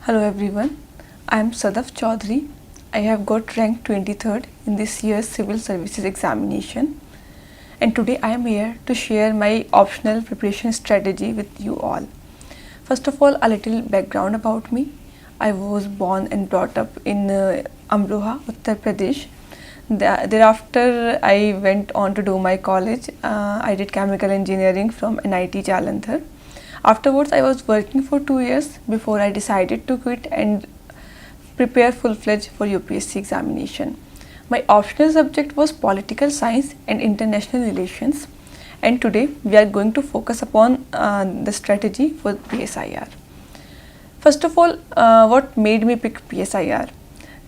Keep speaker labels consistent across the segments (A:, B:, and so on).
A: Hello everyone, I am Sadaf Chaudhary. I have got ranked 23rd in this year's Civil Services examination, and today I am here to share my optional preparation strategy with you all. First of all, a little background about me. I was born and brought up in Amroha, Uttar Pradesh. Thereafter, I went on to do my college. I did chemical engineering from NIT Jalandhar. Afterwards, I was working for 2 years before I decided to quit and prepare full-fledged for UPSC examination. My optional subject was political science and international relations, and today we are going to focus upon the strategy for PSIR. First of all, what made me pick PSIR?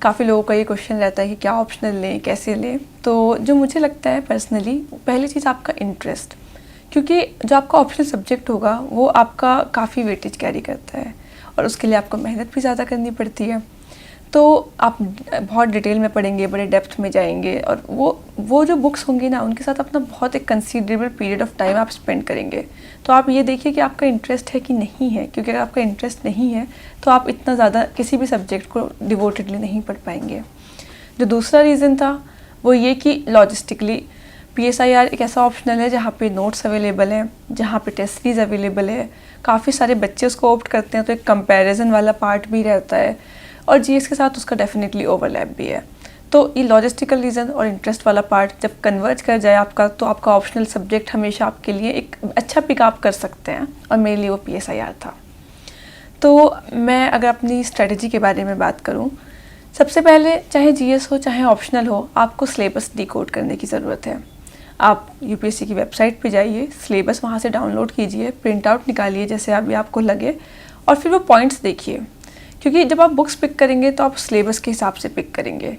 A: काफ़ी लोगों का ये question रहता है कि क्या optional लें, कैसे लें. तो जो मुझे लगता है पर्सनली, पहली चीज़ आपका इंटरेस्ट, क्योंकि जो आपका ऑप्शनल सब्जेक्ट होगा वो आपका काफ़ी वेटेज कैरी करता है और उसके लिए आपको मेहनत भी ज़्यादा करनी पड़ती है. तो आप बहुत डिटेल में पढ़ेंगे, बड़े डेप्थ में जाएंगे, और वो जो बुक्स होंगी ना, उनके साथ अपना बहुत एक कंसीडरेबल पीरियड ऑफ टाइम आप स्पेंड करेंगे. तो आप ये देखिए कि आपका इंटरेस्ट है कि नहीं है, क्योंकि अगर आपका इंटरेस्ट नहीं है तो आप इतना ज़्यादा किसी भी सब्जेक्ट को डिवोटेडली नहीं पढ़ पाएंगे. जो दूसरा रीज़न था वो ये कि लॉजिस्टिकली PSIR एक ऐसा ऑप्शनल है जहाँ पे नोट्स अवेलेबल हैं, जहाँ पे टेस्ट सीरीज अवेलेबल है. काफ़ी सारे बच्चे उसको ऑप्ट करते हैं, तो एक कंपैरिजन वाला पार्ट भी रहता है, और GS के साथ उसका डेफिनेटली ओवरलैप भी है. तो ये लॉजिस्टिकल रीज़न और इंटरेस्ट वाला पार्ट जब कन्वर्ज कर जाए आपका, तो आपका ऑप्शनल सब्जेक्ट हमेशा आपके लिए एक अच्छा पिकअप कर सकते हैं, और मेरे लिए वो PSIR था. तो मैं अगर अपनी स्ट्रेटजी के बारे में बात करूँ, सबसे पहले चाहे GS हो चाहे ऑप्शनल हो, आपको सिलेबस डिकोड करने की ज़रूरत है. आप UPSC की वेबसाइट पे जाइए, सिलेबस वहाँ से डाउनलोड कीजिए, प्रिंट आउट निकालिए जैसे अभी आपको लगे, और फिर वो पॉइंट्स देखिए, क्योंकि जब आप बुक्स पिक करेंगे तो आप सिलेबस के हिसाब से पिक करेंगे.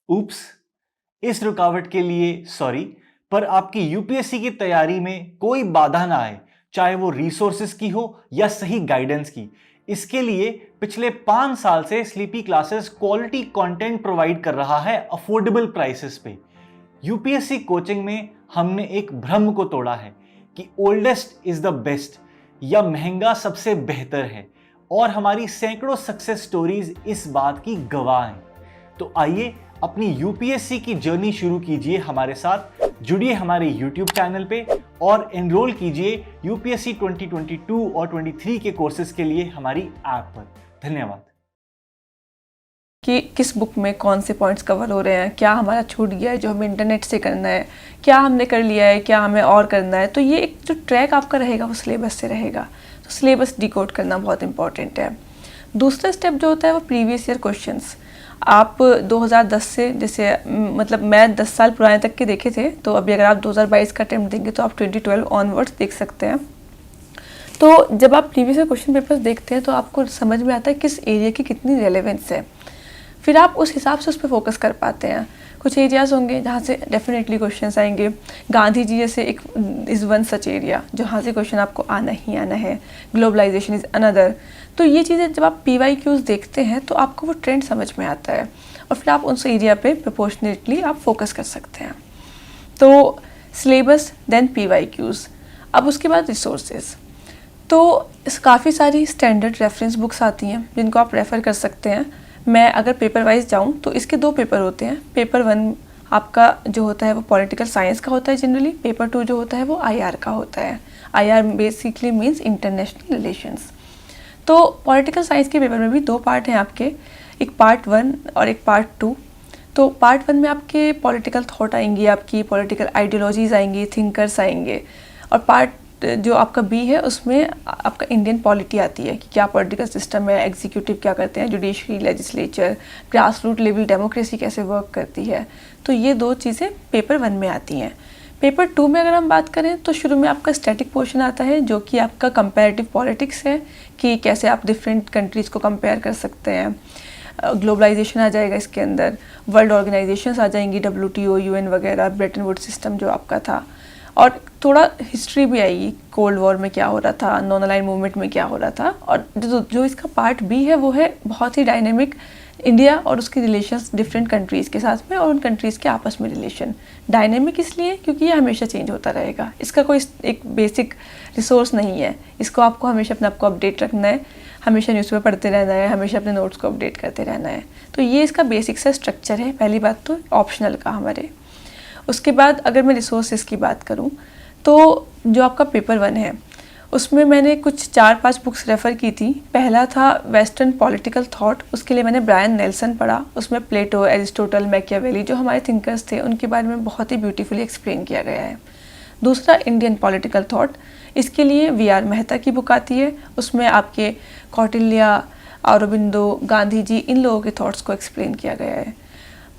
B: उप्स, इस रुकावट के लिए सॉरी, पर आपकी यूपीएससी की तैयारी में कोई बाधा ना आए, चाहे वो रिसोर्सेज की हो या सही गाइडेंस की. इसके लिए पिछले 5 साल से sleepy classes quality content provide कर रहा है अफोर्डेबल प्राइसेस पे. यूपीएससी कोचिंग में हमने एक भ्रम को तोड़ा है कि ओल्डेस्ट इज द बेस्ट या महंगा सबसे बेहतर है, और हमारी सैकड़ों सक्सेस स्टोरीज इस बात की गवाह हैं. तो आइए अपनी यूपीएससी की जर्नी शुरू कीजिए हमारे साथ. जुड़िए हमारे यूट्यूब चैनल पे और एनरोल कीजिए यूपीएससी 2022 और 23 के कोर्सेज के लिए हमारी ऐप पर. धन्यवाद.
A: कि किस बुक में कौन से पॉइंट्स कवर हो रहे हैं, क्या हमारा छूट गया है जो हमें इंटरनेट से करना है, क्या हमने कर लिया है, क्या हमें और करना है. तो ये एक जो ट्रैक आपका रहेगा वो सिलेबस से रहेगा. तो सिलेबस डिकोड करना बहुत इंपॉर्टेंट है. दूसरा स्टेप जो होता है वो प्रीवियस ईयर क्वेश्चंस. आप 2010 से, जैसे मतलब मैं 10 साल पुराने तक के देखे थे, तो अभी अगर आप 2022 का अटेम्प्ट देंगे तो आप 2012 ऑनवर्ड्स देख सकते हैं. तो जब आप प्रीवियस ईयर क्वेश्चन पेपर्स देखते हैं तो आपको समझ में आता है किस एरिया की कितनी रेलेवेंस है. फिर आप उस हिसाब से उस पर फोकस कर पाते हैं. कुछ एरियाज़ होंगे जहाँ से डेफिनेटली क्वेश्चंस आएंगे. गांधी जी जैसे एक इज़ वन सच एरिया जहाँ से क्वेश्चन आपको आना ही आना है. Globalisation is another. तो ये चीज़ें जब आप PYQs देखते हैं तो आपको वो ट्रेंड समझ में आता है, और फिर आप उस एरिया पे प्रोपोर्शनेटली आप फोकस कर सकते हैं. तो सिलेबस, देन PYQs. अब उसके बाद रिसोर्सेज. तो काफ़ी सारी स्टैंडर्ड रेफरेंस बुक्स आती हैं जिनको आप रेफ़र कर सकते हैं. मैं अगर पेपर वाइज जाऊँ तो इसके 2 पेपर होते हैं. पेपर 1 आपका जो होता है वो पॉलिटिकल साइंस का होता है जनरली. पेपर 2 जो होता है वो IR का होता है. IR basically means international relations. तो पॉलिटिकल साइंस के पेपर में भी 2 पार्ट हैं आपके, एक पार्ट 1 और एक पार्ट 2. तो पार्ट 1 में आपके पॉलिटिकल थॉट आएंगी, आपकी पॉलिटिकल आइडियोलॉजीज़ आएंगी, थिंकर्स आएंगे. और पार्ट जो आपका B है उसमें आपका इंडियन पॉलिटी आती है कि क्या पॉलिटिकल सिस्टम है, एग्जीक्यूटिव क्या करते हैं, judiciary, legislature, grass root level democracy कैसे वर्क करती है. तो ये 2 चीज़ें पेपर 1 में आती हैं. पेपर 2 में अगर हम बात करें तो शुरू में आपका स्टैटिक पोर्शन आता है जो कि आपका कंपैरेटिव पॉलिटिक्स है, कि कैसे आप डिफरेंट कंट्रीज़ को कंपेयर कर सकते हैं. ग्लोबलाइजेशन आ जाएगा इसके अंदर, वर्ल्ड ऑर्गेनाइजेशंस आ जाएंगी, WTO, UN वगैरह, ब्रेटन वुड्स सिस्टम जो आपका था, और थोड़ा हिस्ट्री भी आएगी, कोल्ड वॉर में क्या हो रहा था, नॉन अलाइन्ड मूवमेंट में क्या हो रहा था. और जो इसका पार्ट B है वो है बहुत ही डायनेमिक इंडिया और उसकी रिलेशंस डिफरेंट कंट्रीज़ के साथ में और उन कंट्रीज़ के आपस में रिलेशन। डायनेमिक इसलिए क्योंकि ये हमेशा चेंज होता रहेगा, इसका कोई एक बेसिक रिसोर्स नहीं है, इसको आपको हमेशा अपने आप को अपडेट रखना है, हमेशा न्यूज़पेपर पढ़ते रहना है, हमेशा अपने नोट्स को अपडेट करते रहना है। तो ये इसका बेसिक सा स्ट्रक्चर है, पहली बात तो ऑप्शनल का हमारे। उसके बाद अगर मैं रिसोर्सेज की बात करूँ तो जो आपका पेपर 1 है उसमें मैंने कुछ 4-5 बुक्स रेफ़र की थी। पहला था वेस्टर्न पॉलिटिकल थॉट, उसके लिए मैंने ब्रायन नेल्सन पढ़ा। उसमें प्लेटो, एरिस्टोटल, मैकियावेली जो हमारे थिंकर्स थे उनके बारे में बहुत ही ब्यूटीफुली एक्सप्लेन किया गया है। दूसरा इंडियन पॉलिटिकल थॉट, इसके लिए वी.आर. मेहता की बुक आती है, उसमें आपके कौटिल्य, अरबिंदो, गांधी जी, इन लोगों के थॉट्स को एक्सप्लेन किया गया है।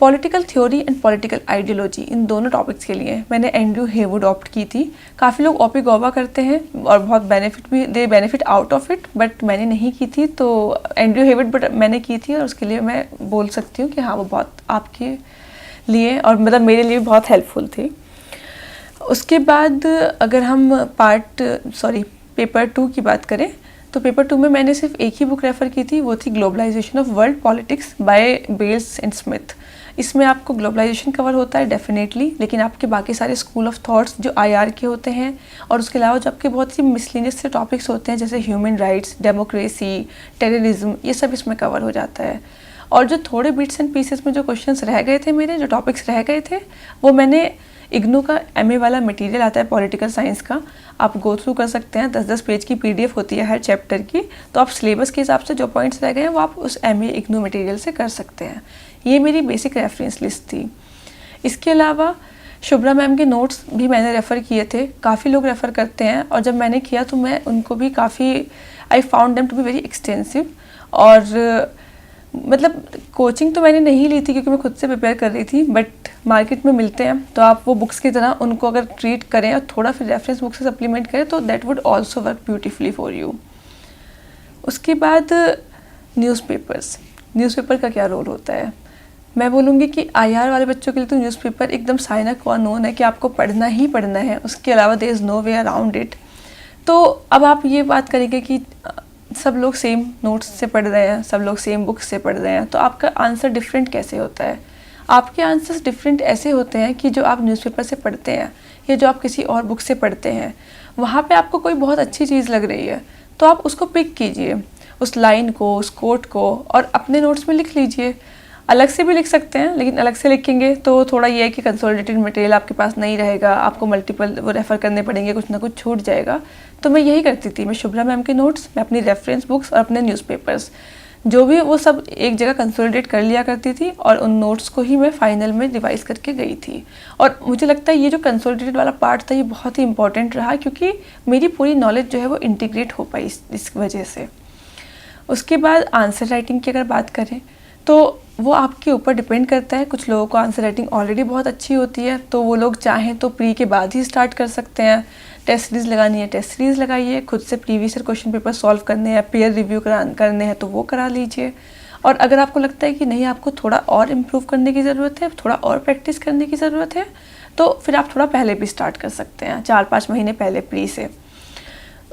A: Political theory and political ideology, इन दोनों टॉपिक्स के लिए मैंने एंड्रयू हेवुड ऑप्ट की थी। काफ़ी लोग ओपिगोवा करते हैं और बहुत दे benefit out of it, but मैंने नहीं की थी, तो एंड्रयू हेवुड बट मैंने की थी और उसके लिए मैं बोल सकती हूँ कि हाँ वो बहुत आपके लिए और मतलब मेरे लिए बहुत हेल्पफुल थी। उसके बाद अगर हम पेपर 2 की बात करें तो पेपर 2 में मैंने सिर्फ एक ही बुक रेफ़र की थी, वो थी globalisation of world politics by Baylis and Smith. इसमें आपको ग्लोबलाइजेशन कवर होता है डेफिनेटली, लेकिन आपके बाकी सारे स्कूल ऑफ थॉट्स जो आईआर के होते हैं और उसके अलावा जो आपके बहुत सी मिसलिनियस से टॉपिक्स होते हैं जैसे ह्यूमन राइट्स, डेमोक्रेसी, टेररिज्म, ये सब इसमें कवर हो जाता है। और जो थोड़े बिट्स एंड पीसेस में जो क्वेश्चंस रह गए थे मेरे, जो टॉपिक्स रह गए थे, वो मैंने इग्नू का एमए वाला मटेरियल आता है पॉलिटिकल साइंस का, आप गो थ्रू कर सकते हैं। 10-10 पेज की पीडीएफ होती है हर चैप्टर की, तो आप सिलेबस के हिसाब से जो पॉइंट्स रह गए हैं वो आप उस एमए इग्नू मटेरियल से कर सकते हैं। ये मेरी बेसिक रेफरेंस लिस्ट थी। इसके अलावा शुभ्रा मैम के नोट्स भी मैंने रेफ़र किए थे, काफ़ी लोग रेफ़र करते हैं और जब मैंने किया तो मैं उनको भी काफ़ी I found them to be very extensive. और मतलब कोचिंग तो मैंने नहीं ली थी क्योंकि मैं खुद से प्रिपेयर कर रही थी, बट मार्केट में मिलते हैं तो आप वो बुक्स की तरह उनको अगर ट्रीट करें और थोड़ा फिर रेफरेंस बुक से सप्लीमेंट करें तो that would also work beautifully for you. उसके बाद न्यूज़पेपर का क्या रोल होता है, मैं बोलूँगी कि आईआर वाले बच्चों के लिए तो न्यूज़पेपर एकदम साइन qua non है कि आपको पढ़ना ही पढ़ना है, उसके अलावा there is no way around it. तो अब आप ये बात करेंगे कि सब लोग सेम नोट्स से पढ़ रहे हैं, सब लोग सेम बुक्स से पढ़ रहे हैं, तो आपका आंसर डिफरेंट कैसे होता है? आपके आंसर्स डिफरेंट ऐसे होते हैं कि जो आप न्यूज़पेपर से पढ़ते हैं या जो आप किसी और बुक से पढ़ते हैं, वहाँ पे आपको कोई बहुत अच्छी चीज़ लग रही है तो आप उसको पिक कीजिए, उस लाइन को, उस कोट को, और अपने नोट्स में लिख लीजिए। अलग से भी लिख सकते हैं, लेकिन अलग से लिखेंगे तो थोड़ा ये है कि कंसोलिडेटेड मटेरियल आपके पास नहीं रहेगा, आपको मल्टीपल वो रेफ़र करने पड़ेंगे, कुछ ना कुछ छूट जाएगा। तो मैं यही करती थी, मैं शुभ्रा मैम के नोट्स, मैं अपनी रेफरेंस बुक्स और अपने न्यूज़पेपर्स जो भी वो सब एक जगह कंसोलिडेट कर लिया करती थी और उन नोट्स को ही मैं फाइनल में रिवाइज़ करके गई थी। और मुझे लगता है ये जो कंसोलिडेटेड वाला पार्ट था ये बहुत ही इंपॉर्टेंट रहा क्योंकि मेरी पूरी नॉलेज जो है वो इंटीग्रेट हो पाई इस वजह से। उसके बाद आंसर राइटिंग की अगर बात करें तो वो आपके ऊपर डिपेंड करता है। कुछ लोगों को आंसर राइटिंग ऑलरेडी बहुत अच्छी होती है तो वो लोग चाहें तो प्री के बाद ही स्टार्ट कर सकते हैं। टेस्ट सीरीज़ लगानी है टेस्ट सीरीज़ लगाइए, खुद से previous year question paper solve करने हैं, पेयर रिव्यू करने हैं तो वो करा लीजिए। और अगर आपको लगता है कि नहीं आपको थोड़ा और इम्प्रूव करने की ज़रूरत है, थोड़ा और प्रैक्टिस करने की ज़रूरत है, तो फिर आप थोड़ा पहले भी स्टार्ट कर सकते हैं, 4-5 महीने पहले प्री से।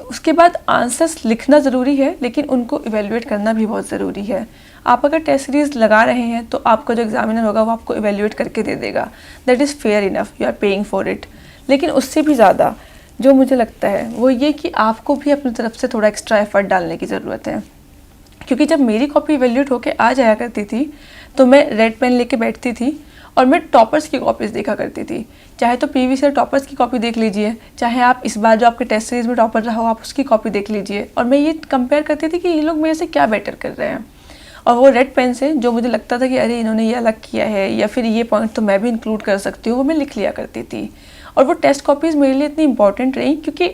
A: उसके बाद आंसर्स लिखना ज़रूरी है लेकिन उनको इवेल्युएट करना भी बहुत ज़रूरी है। आप अगर टेस्ट सीरीज़ लगा रहे हैं तो आपका जो एग्जामिनर होगा वो आपको इवेल्युएट करके दे देगा, that is fair enough, you are paying for it. लेकिन उससे भी ज़्यादा जो मुझे लगता है वो ये कि आपको भी अपनी तरफ से थोड़ा एक्स्ट्रा एफर्ट डालने की ज़रूरत है। क्योंकि जब मेरी कॉपी इवेल्युएट होके आ जाया करती थी तो मैं रेड पेन लेके बैठती थी और मैं टॉपर्स की कॉपीज़ देखा करती थी। चाहे तो प्रीवियस ईयर टॉपर्स की कॉपी देख लीजिए, चाहे आप इस बार जो आपके टेस्ट सीरीज़ में टॉपर रहा हो आप उसकी कॉपी देख लीजिए, और मैं ये कंपेयर करती थी कि ये लोग मेरे से क्या बेटर कर रहे हैं। और वो रेड पेन से जो मुझे लगता था कि अरे इन्होंने ये अलग किया है या फिर ये पॉइंट तो मैं भी इंक्लूड कर सकती हूँ, वो मैं लिख लिया करती थी। और वो टेस्ट कॉपीज़ मेरे लिए इतनी इंपॉर्टेंट रही क्योंकि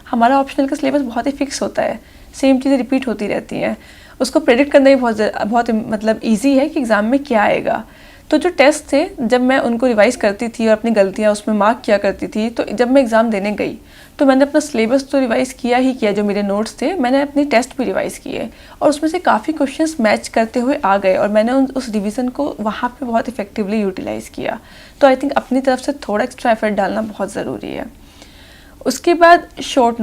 A: हमारा ऑप्शनल का सिलेबस बहुत ही फिक्स होता है, सेम चीज़ें रिपीट होती रहती हैं, उसको प्रेडिक्ट करना भी बहुत मतलब ईजी है कि एग्ज़ाम में क्या आएगा। तो जो टेस्ट थे जब मैं उनको रिवाइज़ करती थी और अपनी गलतियाँ उसमें मार्क किया करती थी, तो जब मैं एग्ज़ाम देने गई तो मैंने अपना सिलेबस तो रिवाइज़ किया ही किया, जो मेरे नोट्स थे मैंने अपनी टेस्ट भी रिवाइज़ किए और उसमें से काफ़ी क्वेश्चंस मैच करते हुए आ गए और मैंने उस रिवीजन को वहाँ पे बहुत इफेक्टिवली यूटिलाइज़ किया। तो आई थिंक अपनी तरफ से थोड़ा एक्स्ट्रा एफर्ट डालना बहुत ज़रूरी है। उसके बाद शॉर्ट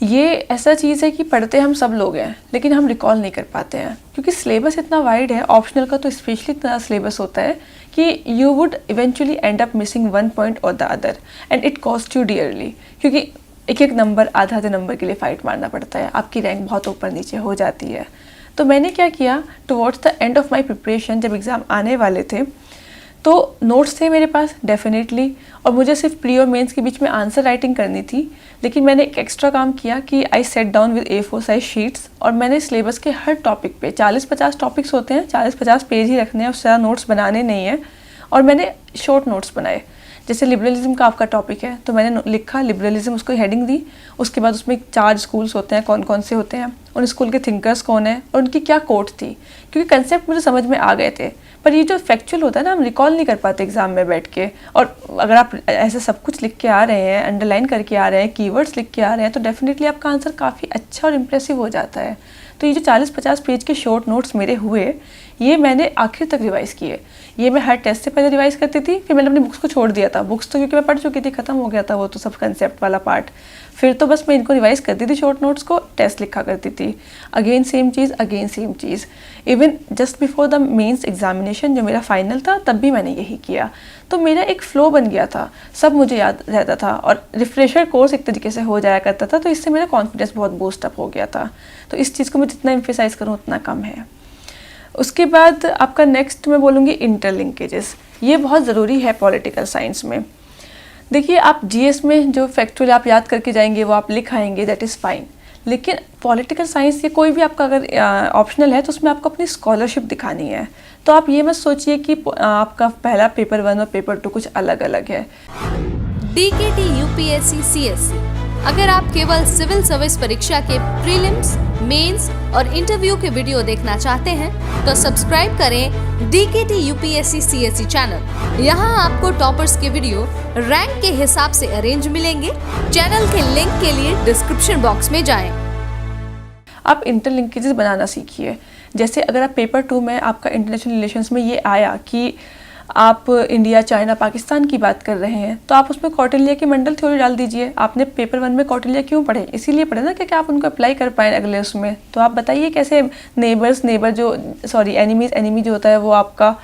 A: ये ऐसा चीज़ है कि पढ़ते हम सब लोग हैं लेकिन हम रिकॉल नहीं कर पाते हैं क्योंकि सिलेबस इतना वाइड है, ऑप्शनल का तो स्पेशली इतना सिलेबस होता है कि you would eventually end up missing one point और the other end it cost you dearly, क्योंकि एक एक नंबर आधा आधे नंबर के लिए फाइट मारना पड़ता है, आपकी रैंक बहुत ऊपर नीचे हो जाती है। तो मैंने क्या किया, towards the end of my preparation जब एग्ज़ाम आने वाले थे तो नोट्स थे मेरे पास डेफिनेटली, और मुझे सिर्फ प्री और मेंस के बीच में आंसर राइटिंग करनी थी, लेकिन मैंने एक एक्स्ट्रा काम किया कि I sat down with A4 size sheets और मैंने सिलेबस के हर टॉपिक पे 40-50 टॉपिक्स होते हैं, 40-50 पेज ही रखने हैं, उससे ज़्यादा नोट्स बनाने नहीं हैं, और मैंने शॉर्ट नोट्स बनाए। जैसे लिबरलिज्म का आपका टॉपिक है तो मैंने लिखा लिबरलिज्म, उसको हेडिंग दी, उसके बाद उसमें 4 स्कूल्स होते हैं, कौन कौन से होते हैं, उन स्कूल के थिंकर्स कौन है और उनकी क्या कोट थी, क्योंकि कंसेप्ट मुझे समझ में आ गए थे। पर ये जो फैक्चुअल होता है ना, हम रिकॉल नहीं कर पाते एग्जाम में बैठ के, और अगर आप ऐसे सब कुछ लिख के आ रहे हैं, अंडरलाइन करके आ रहे हैं, कीवर्ड्स लिख के आ रहे हैं, तो डेफिनेटली आपका आंसर काफ़ी अच्छा और इम्प्रेसिव हो जाता है। तो ये जो 40-50 पेज के शॉर्ट नोट्स मेरे हुए, ये मैंने आखिर तक रिवाइज़ किए। ये मैं हर टेस्ट से पहले रिवाइज़ करती थी, फिर मैंने अपनी बुक्स को छोड़ दिया था, बुक्स तो क्योंकि मैं पढ़ चुकी थी, ख़त्म हो गया था वो तो सब कंसेप्ट वाला पार्ट। फिर तो बस मैं इनको रिवाइज़ करती थी, शॉर्ट नोट्स को, टेस्ट लिखा करती थी, अगेन सेम चीज़। Even just before the mains examination जो मेरा फाइनल था, तब भी मैंने यही किया। तो मेरा एक फ़्लो बन गया था, सब मुझे याद रहता था और रिफ्रेशर कोर्स एक तरीके से हो जाया करता था, तो इससे मेरा कॉन्फिडेंस बहुत बूस्टअप हो गया था। तो इस चीज़ को मैं जितना एम्फेसाइज़ करूँ उतना कम है। उसके बाद आपका नेक्स्ट मैं बोलूँगी इंटरलिंकेजेस। ये बहुत ज़रूरी है पॉलिटिकल साइंस में। देखिए, आप जीएस में जो फैक्चुअल आप याद करके जाएंगे वो आप लिख आएंगे, दैट इज़ फाइन, लेकिन पॉलिटिकल साइंस या कोई भी आपका अगर ऑप्शनल है तो उसमें आपको अपनी स्कॉलरशिप दिखानी है। तो आप ये मत सोचिए कि आपका पहला पेपर 1 और पेपर 2 कुछ अलग अलग है।
C: DKT UPSC CSC, अगर आप केवल सिविल सर्विस परीक्षा के प्रीलिम्स, मेंस और इंटरव्यू के वीडियो देखना चाहते हैं तो सब्सक्राइब करें DKT UPSC CSC चैनल। यहाँ आपको टॉपर्स के वीडियो रैंक के हिसाब से अरेंज मिलेंगे। चैनल के लिंक के लिए डिस्क्रिप्शन बॉक्स में जाएं।
A: आप इंटरलिंकेजेस बनाना सीखिए। जैसे अगर आप पेपर 2 में आपका इंटरनेशनल रिलेशंस में ये आया कि आप इंडिया, चाइना, पाकिस्तान की बात कर रहे हैं, तो आप उसमें कौटिल्य की मंडल थ्योरी डाल दीजिए। आपने पेपर 1 में कौटिल्य क्यों पढ़े? इसीलिए पढ़े ना कि आप उनको अप्लाई कर पाएँ अगले उसमें। तो आप बताइए कैसे एनिमी जो होता है वो आपका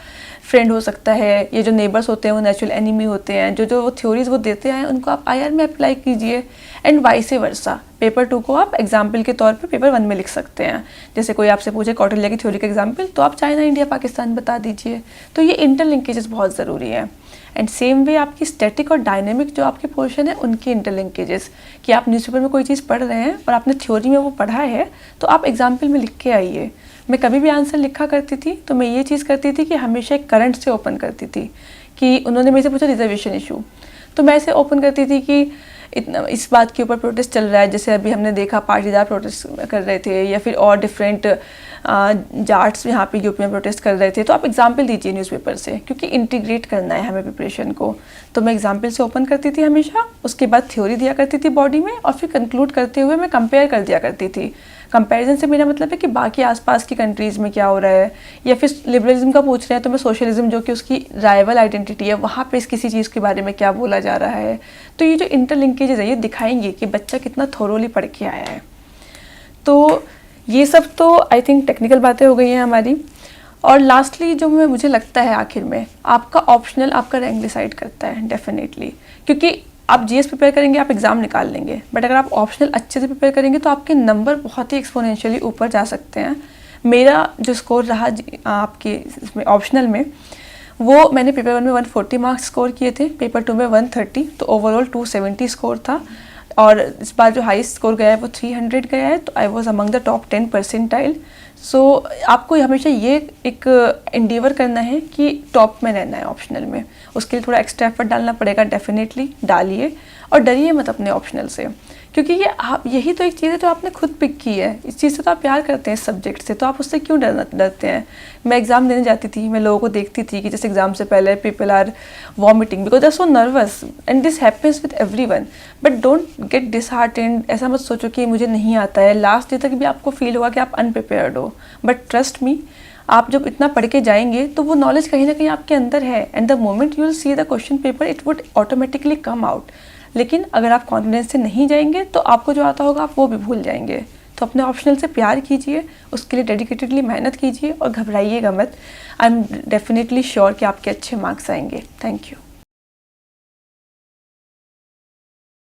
A: फ्रेंड हो सकता है, ये जो नेबर्स होते हैं वो नेचुरल एनिमी होते हैं। जो वो थ्योरीज वो देते हैं उनको आप IR में अप्लाई कीजिए, एंड वाइस वर्सा। पेपर 2 को आप एग्जाम्पल के तौर पे पेपर 1 में लिख सकते हैं। जैसे कोई आपसे पूछे कौटिल्य की थ्योरी का एग्जाम्पल, तो आप चाइना, इंडिया, पाकिस्तान बता दीजिए। तो ये इंटरलिंकेजेस बहुत ज़रूरी है। एंड सेम वे आपकी स्टैटिक और डायनेमिक जो आपके पोर्शन है उनकी इंटरलिंकेजेस, कि आप न्यूज़पेपर में कोई चीज़ पढ़ रहे हैं और आपने थ्योरी में वो पढ़ा है तो आप एग्जाम्पल में लिख के आइए। मैं कभी भी आंसर लिखा करती थी तो मैं ये चीज़ करती थी कि हमेशा एक करंट से ओपन करती थी। कि उन्होंने मेरे से पूछा रिजर्वेशन इशू, तो मैं ऐसे ओपन करती थी कि इस बात के ऊपर प्रोटेस्ट चल रहा है, जैसे अभी हमने देखा पाटीदार प्रोटेस्ट कर रहे थे, या फिर और डिफरेंट जाट्स यहाँ पे यूपी में प्रोटेस्ट कर रहे थे। तो आप एग्जाम्पल दीजिए न्यूज़पेपर से, क्योंकि इंटीग्रेट करना है हमें प्रिपरेशन को। तो मैं एग्जाम्पल से ओपन करती थी हमेशा, उसके बाद थ्योरी दिया करती थी बॉडी में, और फिर कंक्लूड करते हुए मैं कंपेयर कर दिया करती थी। कंपैरिजन से मेरा मतलब है कि बाकी आसपास की कंट्रीज़ में क्या हो रहा है, या फिर लिबरलिज्म का पूछ रहे हैं तो मैं सोशलिज्म जो कि उसकी राइवल आइडेंटिटी है वहाँ पे किसी चीज़ के बारे में क्या बोला जा रहा है। तो ये जो इंटरलिंकेजेस है ये दिखाएंगे कि बच्चा कितना थोरोली पढ़ के आया है। तो ये सब तो आई थिंक टेक्निकल बातें हो गई हैं हमारी। और लास्टली जो मुझे लगता है आखिर में, आपका ऑप्शनल आपका रैंक डिसाइड करता है डेफिनेटली, क्योंकि आप जीएस प्रिपेयर करेंगे, आप एग्ज़ाम निकाल लेंगे, बट अगर आप ऑप्शनल अच्छे से प्रिपेयर करेंगे तो आपके नंबर बहुत ही एक्सपोनेंशियली ऊपर जा सकते हैं। मेरा जो स्कोर रहा आपके इसमें ऑप्शनल में, वो मैंने पेपर 1 में 140 मार्क्स स्कोर किए थे, पेपर 2 में 130, तो ओवरऑल 270 स्कोर था। और इस बार जो हाईएस्ट स्कोर गया है वो 300 गया है, तो I was among the top 10 percentile. So आपको हमेशा ये एक इंडेवर करना है कि टॉप में रहना है ऑप्शनल में। उसके लिए थोड़ा एक्स्ट्रा एफर्ट डालना पड़ेगा, डेफिनेटली डालिए, और डरिए मत अपने ऑप्शनल से, क्योंकि यही तो एक चीज़ है जो आपने खुद पिक की है। इस चीज़ से तो आप प्यार करते हैं, इस सब्जेक्ट से, तो आप उससे क्यों डरते हैं। मैं एग्ज़ाम देने जाती थी, मैं लोगों को देखती थी कि जैसे एग्ज़ाम से पहले people are vomiting because they are so nervous, and this happens with everyone. But don't get disheartened, ऐसा मत सोचो कि मुझे नहीं आता है। लास्ट डे तक भी आपको फील होगा कि आप अनप्रिपेयर्ड हो, बट ट्रस्ट मी, आप जब इतना पढ़ के जाएंगे तो वो नॉलेज कहीं ना कहीं आपके अंदर है, and the moment you will see the question paper it would automatically come out. लेकिन अगर आप कॉन्फिडेंस से नहीं जाएंगे तो आपको जो आता होगा आप वो भी भूल जाएंगे। तो अपने ऑप्शनल से प्यार कीजिए, उसके लिए डेडिकेटेडली मेहनत कीजिए और घबराइएगा मत। आई एम डेफिनेटली श्योर कि आपके अच्छे मार्क्स आएंगे। Thank you.